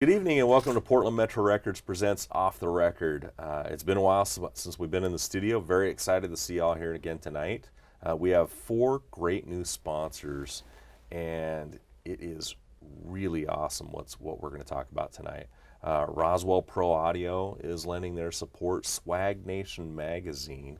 Good evening and welcome to Portland Metro Records presents Off the Record. It's been a while since we've been in the studio. Very excited to see y'all here again tonight. We have 4 great new sponsors, and it is really awesome what we're going to talk about tonight. Roswell Pro Audio is lending their support, Swag Nation Magazine,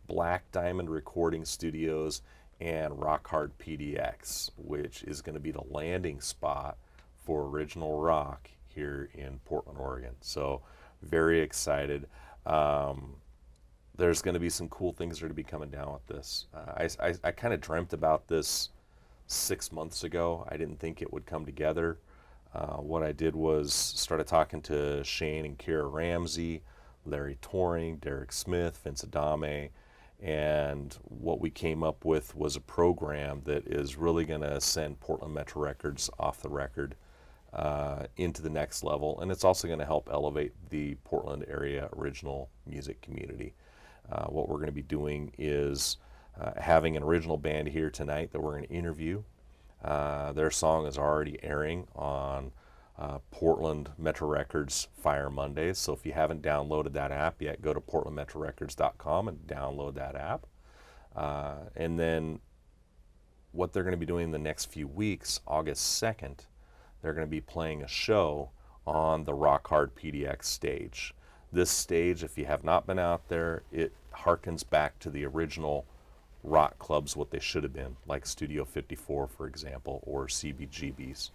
Black Diamond Recording Studios, and Rock Hard PDX, which is going to be the landing spot for original rock here in Portland, Oregon. So very excited. There's going to be some cool things that are going to be coming down with this. I kind of dreamt about this 6 months ago. I didn't think it would come together. What I did was started talking to Shane and Kira Ramsey, Larry Toring, Derek Smith, Vince Adame, and what we came up with was a program that is really going to send Portland Metro Records off the record into the next level, and it's also going to help elevate the Portland area original music community. What we're going to be doing is having an original band here tonight that we're going to interview. Their song is already airing on Portland Metro Records Fire Mondays, so if you haven't downloaded that app yet, go to portlandmetrorecords.com and download that app. And then what they're going to be doing the next few weeks, August 2nd, they're going to be playing a show on the Rock Hard PDX stage. This stage, if you have not been out there, it harkens back to the original rock clubs, what they should have been, like Studio 54, for example, or CBGB's.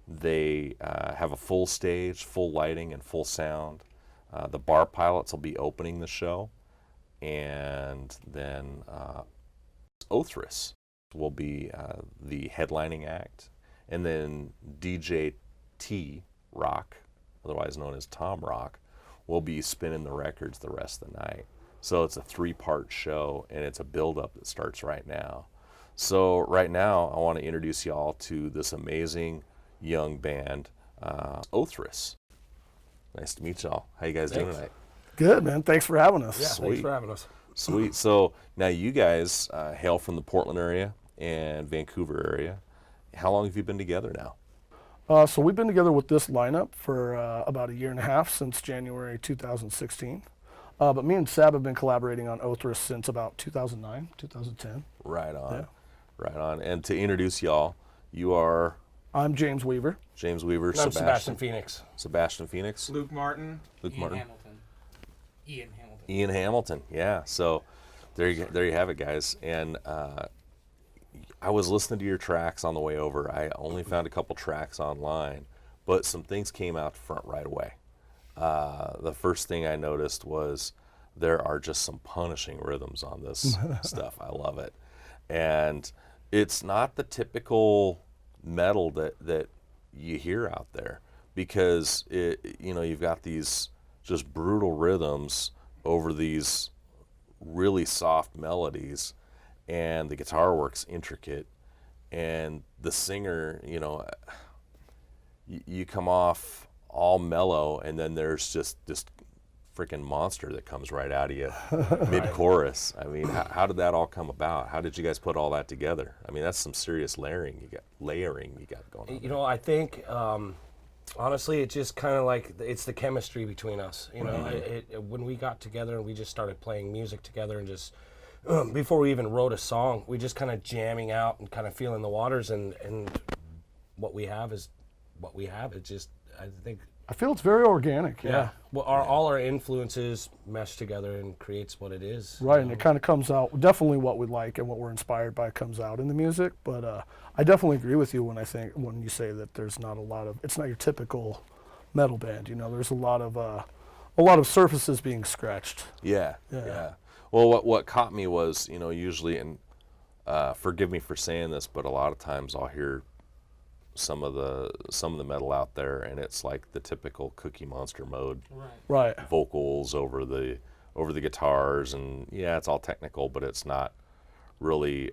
They have a full stage, full lighting, and full sound. The Bar Pilots will be opening the show, and then Othrys will be the headlining act. And then DJ T Rock, otherwise known as Tom Rock, will be spinning the records the rest of the night. So it's a 3-part show, and it's a build-up that starts right now. So right now, I want to introduce y'all to this amazing young band, Othrys. Nice to meet y'all. How you guys doing tonight? Good, man. Thanks for having us. Yeah, Sweet. thanks for having us. Sweet. So now you guys hail from the Portland area and Vancouver area. How long have you been together now? So we've been together with this lineup for about a year and a half, since January 2016. But me and Sab have been collaborating on Othrys since about 2009, 2010. Right on. Yeah. Right on. And to introduce y'all, you are I'm James Weaver. James Weaver, I'm Sebastian Phoenix. Sebastian Phoenix. Luke Martin. Luke Martin. Ian Hamilton. Ian Hamilton. Yeah. So there you have it, guys. And I was listening to your tracks on the way over. I only found a couple tracks online, but some things came out front right away. The first thing I noticed was there are just some punishing rhythms on this stuff. I love it. And it's not the typical metal that you hear out there, because you've got these just brutal rhythms over these really soft melodies, and the guitar work's intricate, and the singer, you come off all mellow, and then there's just this freaking monster that comes right out of you mid-chorus. I mean, how did that all come about? How did you guys put all that together? I mean, that's some serious layering you got going on. I think honestly, it's just kind of like it's the chemistry between us. When we got together and we just started playing music together, and just before we even wrote a song, we just kind of jamming out and kind of feeling the waters, and what we have is what we have. It's just, I feel it's very organic. Yeah. Well, all our influences mesh together and creates what it is. Right, and it kind of comes out, definitely what we like and what we're inspired by comes out in the music. But I definitely agree with you when you say that there's not it's not your typical metal band. There's a lot of surfaces being scratched. Yeah. Well, what caught me was, usually, and forgive me for saying this, but a lot of times I'll hear some of the metal out there, and it's like the typical Cookie Monster mode, right? Vocals over the guitars, and yeah, it's all technical, but it's not really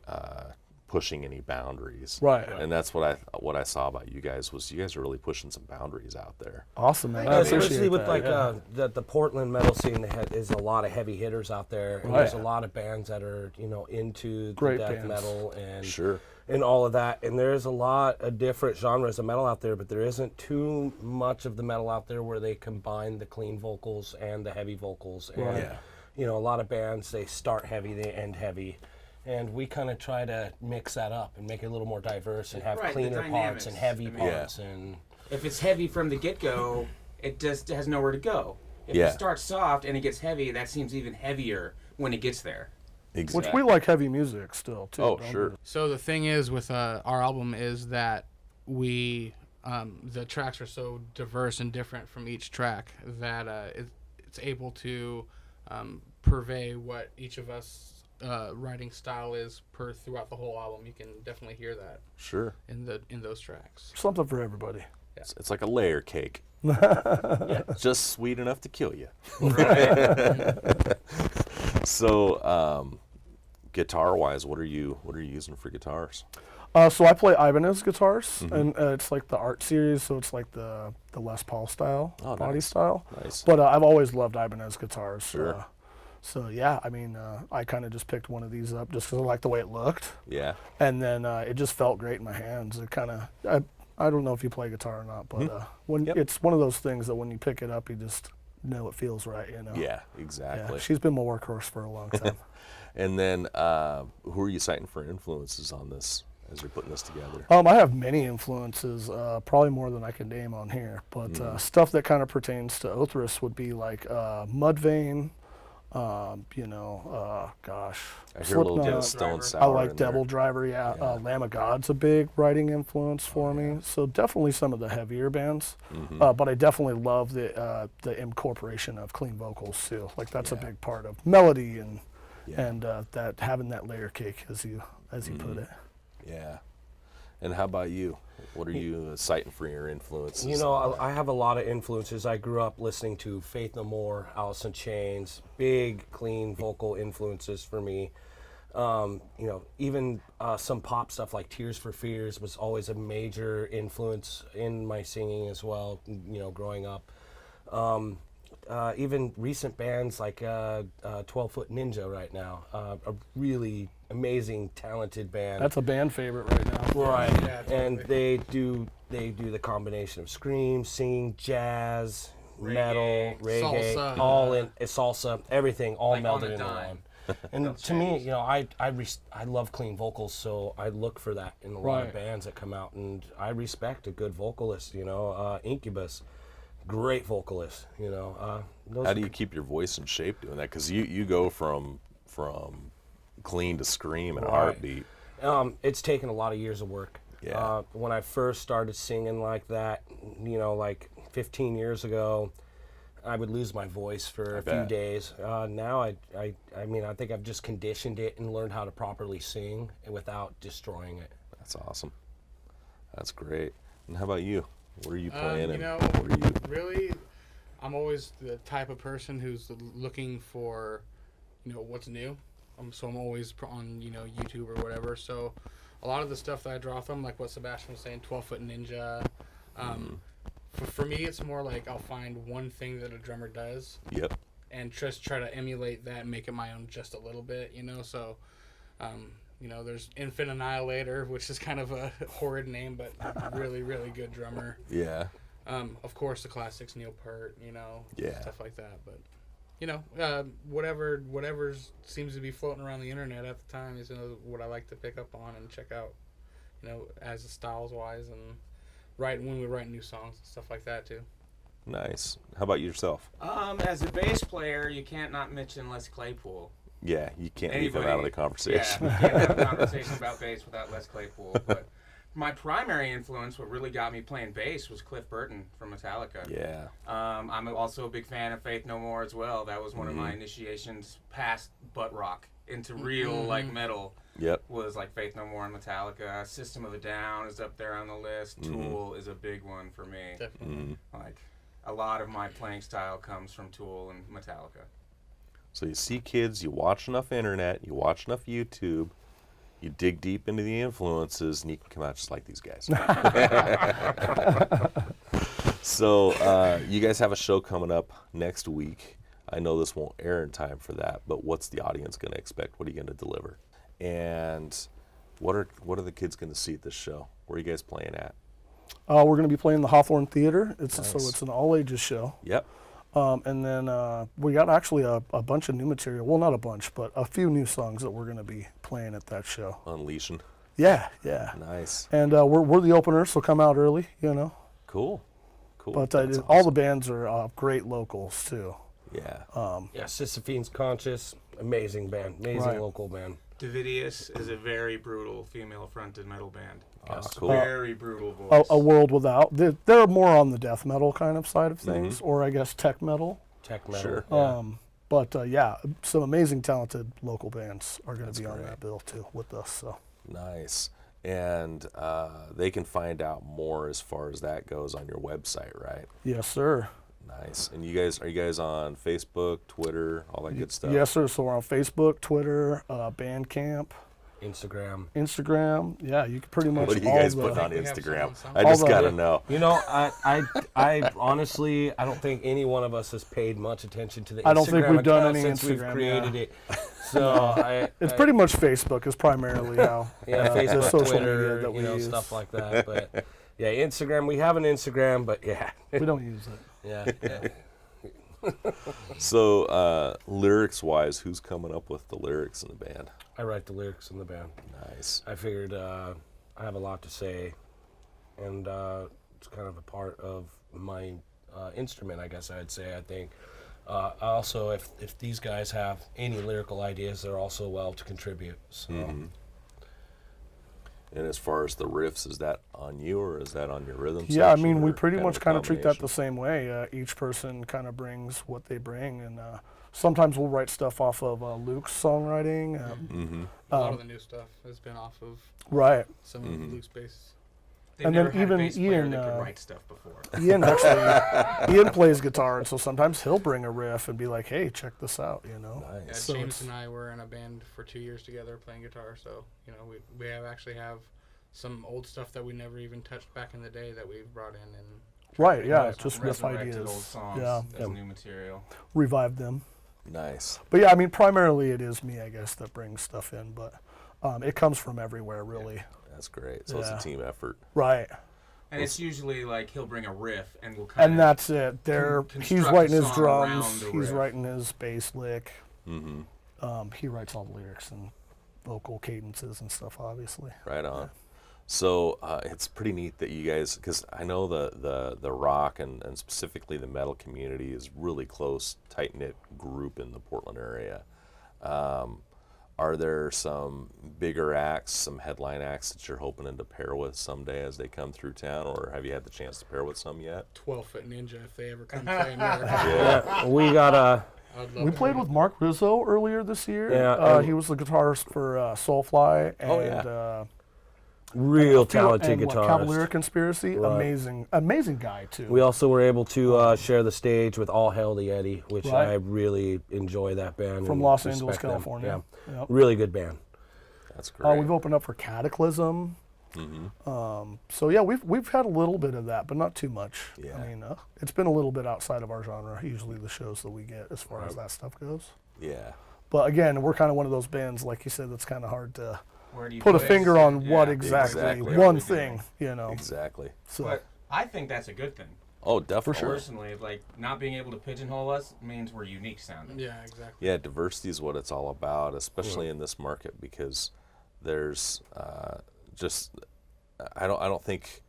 pushing any boundaries. Right. And that's what I saw about you guys, was you guys are really pushing some boundaries out there. Awesome, man. Especially with the Portland metal scene, is a lot of heavy hitters out there, and there's a lot of bands that are into great death bands. metal, and sure. and all of that. And there's a lot of different genres of metal out there, but there isn't too much of the metal out there where they combine the clean vocals and the heavy vocals. And, Yeah. you know, a lot of bands, they start heavy, they end heavy. And we kind of try to mix that up and make it a little more diverse and have Right, the cleaner parts and dynamics. heavy I mean, parts. And If it's heavy from the get-go, it just has nowhere to go. If Yeah. it starts soft and it gets heavy, that seems even heavier when it gets there. Which Exactly. we like heavy music still too. Oh, don't sure. we? So the thing is with our album is that we the tracks are so diverse and different from each track that it's able to purvey what each of us writing style is throughout the whole album. You can definitely hear that Sure. in those tracks. Something for everybody. It's like a layer cake. Just sweet enough to kill you. So, guitar-wise, what are you using for guitars? So I play Ibanez guitars, Mm-hmm. and it's like the art series, so it's like the Les Paul style, Oh, body nice. style. Nice. But I've always loved Ibanez guitars. Sure. So yeah, I mean, I kind of just picked one of these up just because I liked the way it looked, Yeah. and then it just felt great in my hands. It kind of, I don't know if you play guitar or not, but when Yep. it's one of those things that when you pick it up, you just know it feels right. You know. Yeah, Yeah, exactly. she's been my workhorse for a long time. And then, who are you citing for influences on this as you're putting this together? I have many influences, probably more than I can name on here. But stuff that kind of pertains to Othrys would be like Mudvayne, gosh. I hear a little bit Slipknot. of Stone Driver. Sour I like in there. Devil Driver, yeah. Yeah. Lamb of God's a big writing influence for me. So definitely some of the heavier bands. Mm-hmm. But I definitely love the incorporation of clean vocals too. Like that's a Yeah. big part of melody and Yeah. and that having that layer cake as you put it. Yeah. And how about you? What are you citing for your influences? You know, I have a lot of influences. I grew up listening to Faith No More, Alice in Chains, big, clean vocal influences for me. Even some pop stuff like Tears for Fears was always a major influence in my singing as well, growing up. Even recent bands like 12 Foot Ninja right now, a really amazing, talented band. That's a band favorite right now. Right, Yeah, and they do the combination of scream, singing, jazz, metal, reggae, Salsa. all in salsa, everything, all Like on melded a into dime. one. And to me, I love clean vocals, so I look for that in a lot of Right. bands that come out, and I respect a good vocalist. Incubus, great vocalist. Those How do you keep your voice in shape doing that? Because you go from clean to scream in a Right. heartbeat. It's taken a lot of years of work. Yeah. When I first started singing like that, like 15 years ago, I would lose my voice for a few bet. days. Now I think I've just conditioned it and learned how to properly sing without destroying it. That's awesome. That's great. And how about you? What are you playing? and You know, what are you? really, I'm always the type of person who's looking for, what's new. So I'm always on, YouTube or whatever. So a lot of the stuff that I draw from, like what Sebastian was saying, 12 Foot Ninja. For me, it's more like I'll find one thing that a drummer does Yep. and just try to emulate that and make it my own just a little bit, So, there's Infant Annihilator, which is kind of a horrid name, but really, really good drummer. Yeah. Of course, the classics, Neil Peart, Yeah. stuff like that. But whatever seems to be floating around the internet at the time is what I like to pick up on and check out. As styles wise and when we write new songs and stuff like that too. Nice. How about yourself? As a bass player, you can't not mention Les Claypool. Yeah, you can't leave him out of the conversation. Yeah, you can't have a conversation about bass without Les Claypool. But my primary influence, what really got me playing bass, was Cliff Burton from Metallica. Yeah. I'm also a big fan of Faith No More as well. That was one of my initiations past butt rock into real metal. Yep. Was like Faith No More and Metallica. System of a Down is up there on the list. Tool is a big one for me. Definitely. Like a lot of my playing style comes from Tool and Metallica. So you see kids, you watch enough internet, you watch enough YouTube, you dig deep into the influences, and you can come out just like these guys. So you guys have a show coming up next week. I know this won't air in time for that, but what's the audience going to expect? What are you going to deliver? And What are the kids going to see at this show? Where are you guys playing at? We're going to be playing the Hawthorne Theater. So Nice. it's an all ages show. Yep. And then we got actually a bunch of new material. Well, not a bunch, but a few new songs that we're going to be playing at that show. Unleashing. Yeah. Nice. And we're the opener, so come out early, you know. Cool. But That's all the awesome. bands are great locals too. Yeah. Yeah, Sisyphene's Conscious, amazing band, amazing Right. local band. Davidius is a very brutal female-fronted metal band. Yes. Cool. Very brutal voice. A World Without. They're more on the death metal kind of side of things, or I guess tech metal. Tech metal. Sure. Yeah. But some amazing, talented local bands are going to be on great. that bill too with us. So Nice. And they can find out more as far as that goes on your website, right? yes, sir. Nice. And are you guys on Facebook, Twitter, all that good stuff? Yes, sir. So we're on Facebook, Twitter, Bandcamp, Instagram. Instagram. Yeah, you can pretty much. What are you all guys the- putting on We have Instagram? some- I all just the- got to know. You know, I honestly, I don't think any one of us has paid much attention to the Instagram I don't think we've done account any since we've Instagram, created yeah. it. So It's pretty much Facebook is primarily how yeah, the Facebook, social Twitter, media that we use. stuff like that. But yeah, Instagram. We have an Instagram, but yeah, We don't use it. yeah. So lyrics-wise, who's coming up with the lyrics in the band? I write the lyrics in the band. Nice. I figured I have a lot to say, and it's kind of a part of my instrument, I guess I'd say. I think also if these guys have any lyrical ideas, they're also well to contribute. So And as far as the riffs, is that on you or is that on your rhythm Yeah, I section, mean, we or pretty of much a kind of treat that combination? the same way. Each person kind of brings what they bring, and sometimes we'll write stuff off of Luke's songwriting. A lot of the new stuff has been off of Right. some of Luke's bass. They and never then had even a bass player Ian, that could write stuff before. Ian actually, Ian plays guitar, and so sometimes he'll bring a riff and be like, "Hey, check this out," you know. Yeah, Nice. So James it's- and I were in a band for 2 years together playing guitar, so you know we actually have some old stuff that we never even touched back in the day that we've brought in and Right? Yeah, Resurrected just riff old ideas. songs Yeah, as new material. revive them. Nice. But yeah, I mean, primarily it is me, I guess, that brings stuff in, but it comes from everywhere, really. That's great. So it's Yeah. a team effort. Right. And it's usually like he'll bring a riff and we'll kind And of that's it. There, he's construct writing a his song drums. around the He's riff. writing his bass lick. Mm-hmm. He writes all the lyrics and vocal cadences and stuff, obviously. Right on. So it's pretty neat that you guys, because I know the rock and specifically the metal community is really close, tight-knit group in the Portland area. Are there some bigger acts, some headline acts that you're hoping to pair with someday as they come through town, or have you had the chance to pair with some yet? 12-Foot Ninja if they ever come play in America. yeah, we got a. I'd love We to played meet with Mark Rizzo earlier this year. Yeah, and- He was the guitarist for Soulfly and Oh, yeah. Real talented and guitarist. Cavalier Conspiracy. Right. Amazing guy too. We also were able to share the stage with All Hail the Eddie, which Right. I really enjoy that band. From and Los Angeles, respect them. California. Yeah. Yep. Really good band. That's great. We've opened up for Cataclysm. So yeah, we've had a little bit of that, but not too much. Yeah. I mean, it's been a little bit outside of our genre. Usually the shows that we get as far as that stuff goes. Yeah. But again, we're kind of one of those bands, like you said, that's kind of hard to where do you put a place finger it? on Yeah, what exactly, exactly. one Really thing, you know. Exactly. So But I think that's a good thing. Oh, definitely. Personally, like not being able to pigeonhole us means we're unique sounding. Yeah, exactly. Yeah, diversity is what it's all about, especially in this market, because there's just I don't think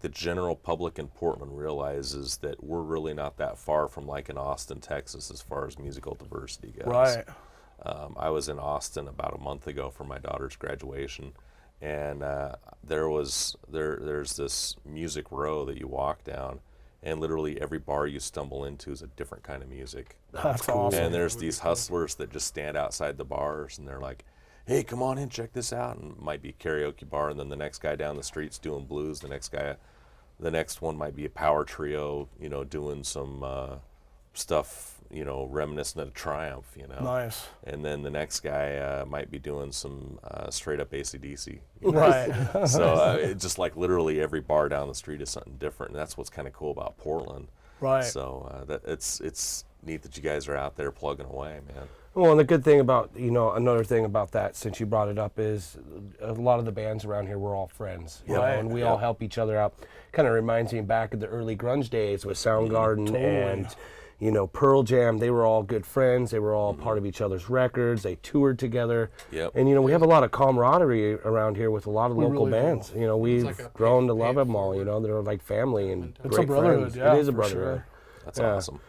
the general public in Portland realizes that we're really not that far from like in Austin, Texas, as far as musical diversity goes. right. I was in Austin about a month ago for my daughter's graduation, and there's this music row that you walk down, and literally every bar you stumble into is a different kind of music. That's awesome. And there's these hustlers that just stand outside the bars, and they're like, "Hey, come on in, check this out." And it might be a karaoke bar, and then the next guy down the street's doing blues. The next one might be a power trio, doing some stuff, reminiscent of Triumph, Nice. And then the next guy might be doing some straight up AC/DC. Right. So it's just like literally every bar down the street is something different, and that's what's kind of cool about Portland. Right. So that it's neat that you guys are out there plugging away, man. Well, and the good thing about, another thing about that, since you brought it up, is a lot of the bands around here, we're all friends. You know, Right. and we all help each other out. Kind of reminds me back of the early grunge days with Soundgarden and, Pearl Jam. They were all good friends. They were all part of each other's records. They toured together. Yep. And, we have a lot of camaraderie around here with a lot of local really do. bands. We've like a grown to pay love it them all. forward. They're like family and It's a great brotherhood, friends. yeah, It is a for brotherhood. sure. That's Yeah. awesome.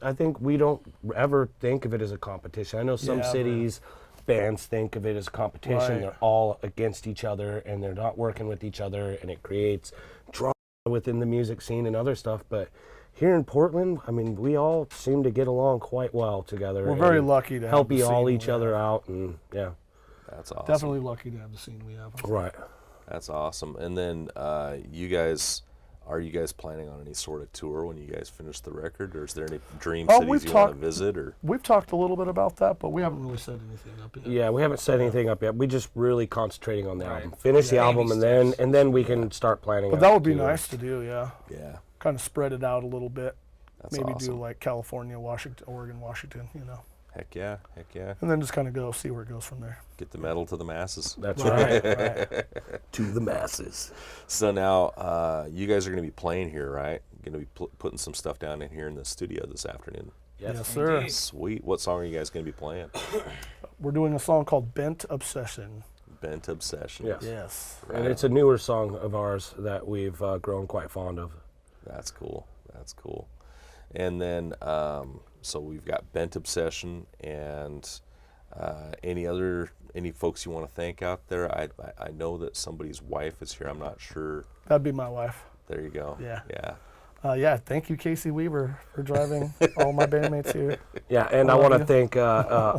I think we don't ever think of it as a competition. I know some Yeah, cities, bands think of it as a competition. Right. They're all against each other and they're not working with each other, and it creates drama within the music scene and other stuff. But here in Portland, I mean, we all seem to get along quite well together. We're very and lucky to help have the all scene each we other have. out, and yeah, That's awesome. Definitely lucky to have the scene we have. right. That's awesome. And then are you guys planning on any sort of tour when you guys finish the record, or is there any dream Oh, cities we've you want to talked- visit? Or We've talked a little bit about that, but we haven't really said anything up yet. Yeah, we haven't set anything up yet. We just really concentrating on the Right. album. Finish the Yeah. album, Baby and steps. then we can start planning. But out that would be tour. nice to do, yeah. yeah, Kind of spread it out a little bit. that's Maybe awesome. do like California, Washington, Oregon, Washington, Heck yeah, heck yeah. and then just kind of go see where it goes from there. Get the metal to the masses. That's right. Right. To the masses. So now you guys are going to be playing here, right? Going to be putting some stuff down in here in the studio this afternoon. Yes, sir. Indeed. Sweet. What song are you guys going to be playing? We're doing a song called Bent Obsession. Bent Obsession. Yes. Yes. And it's a newer song of ours that we've grown quite fond of. That's cool. That's cool. And then, so we've got Bent Obsession, and any folks you want to thank out there? I know that somebody's wife is here. I'm not sure. That'd be my wife. There you go. Yeah. Yeah. Yeah, thank you, Casey Weaver, for driving all my bandmates here. Yeah, and I love want to you. thank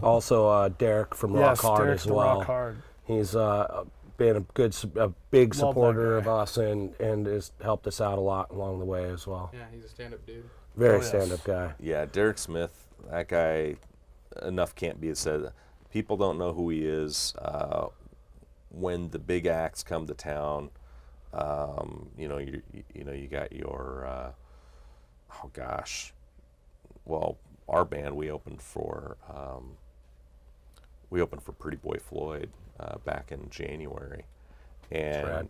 also Derek from Rock Yes, Hard Derek's as the well. Rock Hard. He's been a big that supporter of guy. us and has helped us out a lot along the way as well. Yeah, he's a stand-up dude. Very Oh, yes. stand-up guy. Yeah, Derek Smith, that guy, enough can't be said. People don't know who he is. When the big acts come to town, you got your, oh gosh, well, our band, we opened for Pretty Boy Floyd back in January, and rad.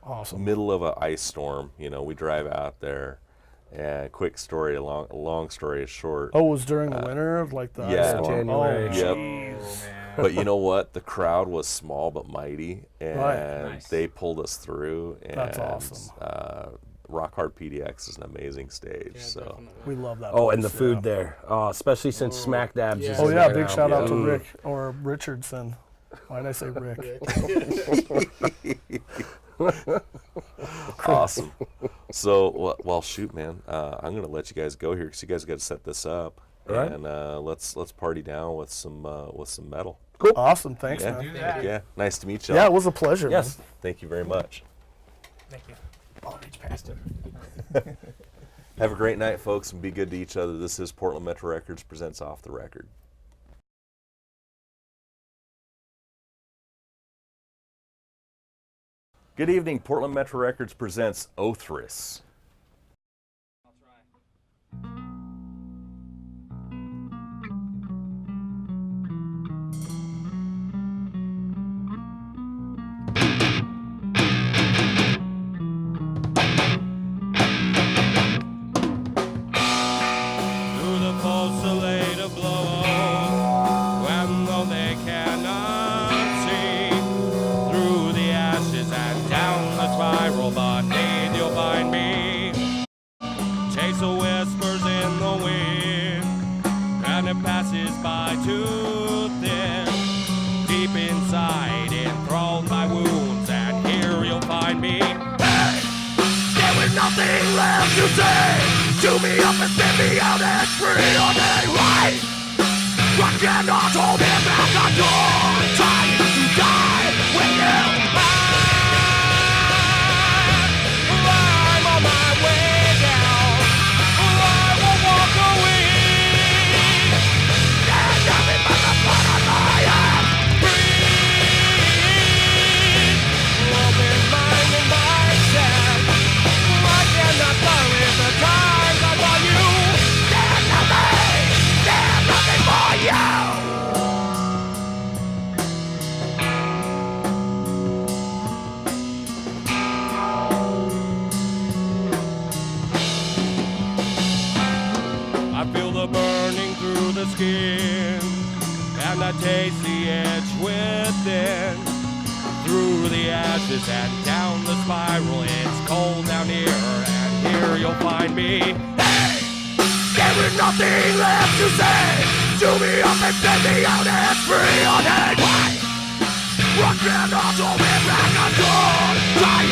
Awesome. middle of an ice storm, we drive out there. And quick story, long story is short. Oh, it was during the winter, like the Yeah, ice storm? January. Oh, Yep. jeez. Oh, man. But you know what? The crowd was small but mighty, and Nice. they pulled us through. And, That's awesome. Rock Hard PDX is an amazing stage. Yeah, so definitely. We love that. Oh, and the place, food yeah. there, especially since Smack Dabs Yeah. is Oh in yeah, there big now. shout out to Yeah. Rick or Richardson. Why did I say Rick? awesome. So, well, shoot, man. I'm gonna let you guys go here because you guys got to set this up, All right. and let's party down with some metal. Awesome, thanks, Yeah, man. Do that. yeah. Nice to meet you. Yeah, it was a pleasure. Yes. man. Thank you very much. Thank you. Bondage pastor. Have a great night, folks, and be good to each other. This is Portland Metro Records presents Off the Record. Good evening. Portland Metro Records presents Othrys. Through the pulsate blow, when though they cannot see, through the ashes and down the spiral, but need you'll find me. Chase the whispers in the wind, and it passes by too thin. Deep inside, enthralled by wounds, and here you'll find me. Hey! There was nothing left to say. Chew me up and spit me out and free on me. Right? I cannot hold him back. I'm trying to die with you. I'm on my way down. I will walk away. There's nothing but the blood on my hands. Breathe. Open mind and myself. I cannot bury the times I saw you. There's nothing for face the edge within. Through the ashes and down the spiral, it's cold down here, and here you'll find me. Hey! There is nothing left to say. Do me up and bend me out and free on it. Why? Rock and roll, so we're back on door.